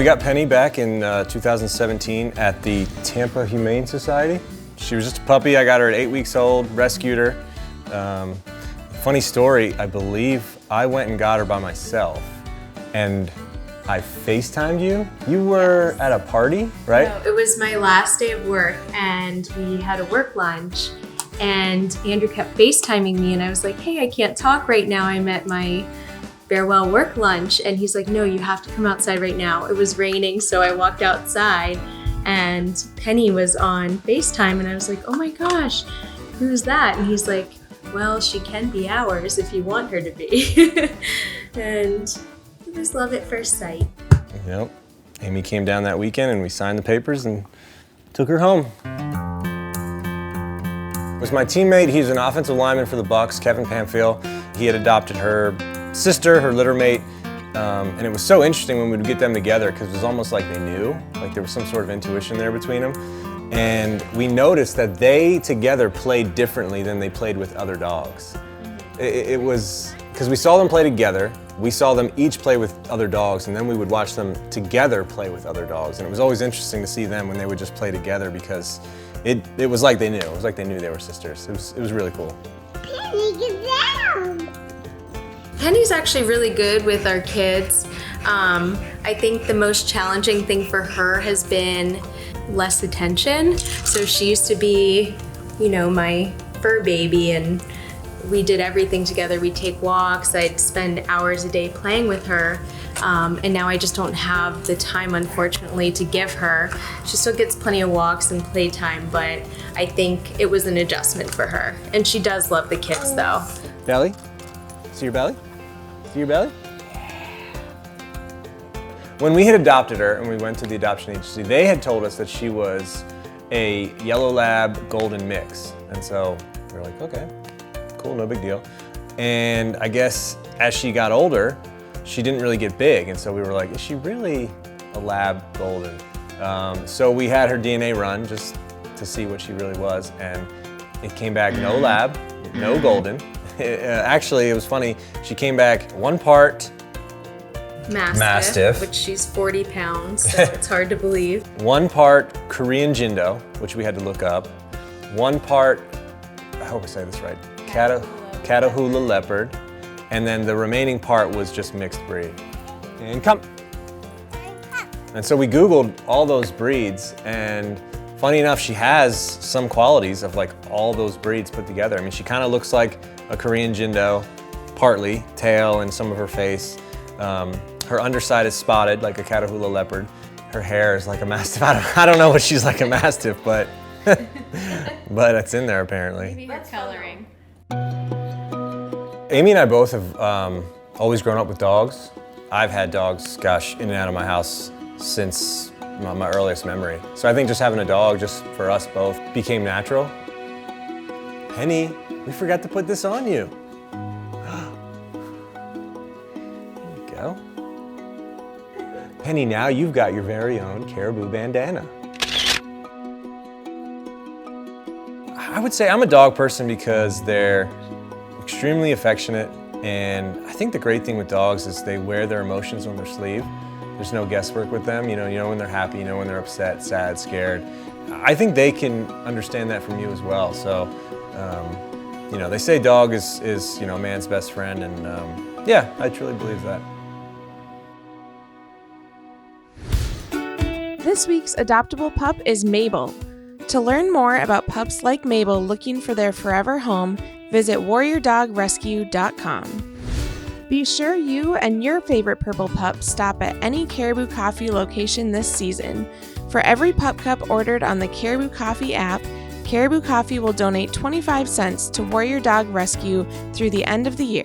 We got Penny back in 2017 at the Tampa Humane Society. She was just a puppy. I got her at 8 weeks old, rescued her. Funny story, I believe I went and got her by myself, and I FaceTimed you. You were at a party, right? No, it was my last day of work, and we had a work lunch, and Andrew kept FaceTiming me, and I was like, hey, I can't talk right now. I'm at my farewell work lunch. And he's like, no, you have to come outside right now. It was raining, so I walked outside, and Penny was on FaceTime, and I was like, oh my gosh, who's that? And he's like, well, she can be ours if you want her to be. And it was love at first sight. Yep. Amy came down that weekend and we signed the papers and took her home. It was my teammate. He's an offensive lineman for the Bucs, Kevin Pamphile. He had adopted her sister, her litter mate, and it was so interesting when we would get them together because it was almost like they knew, like there was some sort of intuition there between them. And we noticed that they together played differently than they played with other dogs. It was, because we saw them play together, we saw them each play with other dogs, and then we would watch them together play with other dogs. And it was always interesting to see them when they would just play together because it was like they knew. It was like they knew they were sisters. It was really cool. Penny, get down! Penny's actually really good with our kids. I think the most challenging thing for her has been less attention. So she used to be, my fur baby, and we did everything together. We'd take walks, I'd spend hours a day playing with her. And now I just don't have the time, unfortunately, to give her. She still gets plenty of walks and playtime, but I think it was an adjustment for her. And she does love the kids, though. Belly? See your belly? See your belly? When we had adopted her and we went to the adoption agency, they had told us that she was a yellow lab golden mix. And so we were like, okay, cool, no big deal. And I guess as she got older, she didn't really get big. And so we were like, is she really a lab golden? So we had her DNA run just to see what she really was. And it came back no lab, no golden. Actually, it was funny. She came back one part Mastiff, which she's 40 pounds, so it's hard to believe. One part Korean Jindo, which we had to look up. One part, I hope I say this right, Catahoula Leopard. And then the remaining part was just mixed breed. And come. And so we Googled all those breeds, and funny enough, she has some qualities of like all those breeds put together. I mean, she kind of looks like a Korean Jindo, partly, tail and some of her face. Her underside is spotted like a Catahoula Leopard. Her hair is like a Mastiff. I don't know what she's like a Mastiff, but but it's in there apparently. Maybe her coloring. Amy and I both have always grown up with dogs. I've had dogs, gosh, in and out of my house since my earliest memory. So I think just having a dog, just for us both, became natural. Penny, we forgot to put this on you. Go. Penny, now you've got your very own caribou bandana. I would say I'm a dog person because they're extremely affectionate, and I think the great thing with dogs is they wear their emotions on their sleeve. There's no guesswork with them. You know when they're happy, you know when they're upset, sad, scared. I think they can understand that from you as well. So, they say dog is man's best friend, and yeah, I truly believe that. This week's adoptable pup is Mabel. To learn more about pups like Mabel looking for their forever home, visit warriordogrescue.com. Be sure you and your favorite Purple Pup stop at any Caribou Coffee location this season. For every Pup Cup ordered on the Caribou Coffee app, Caribou Coffee will donate 25 cents to Warrior Dog Rescue through the end of the year.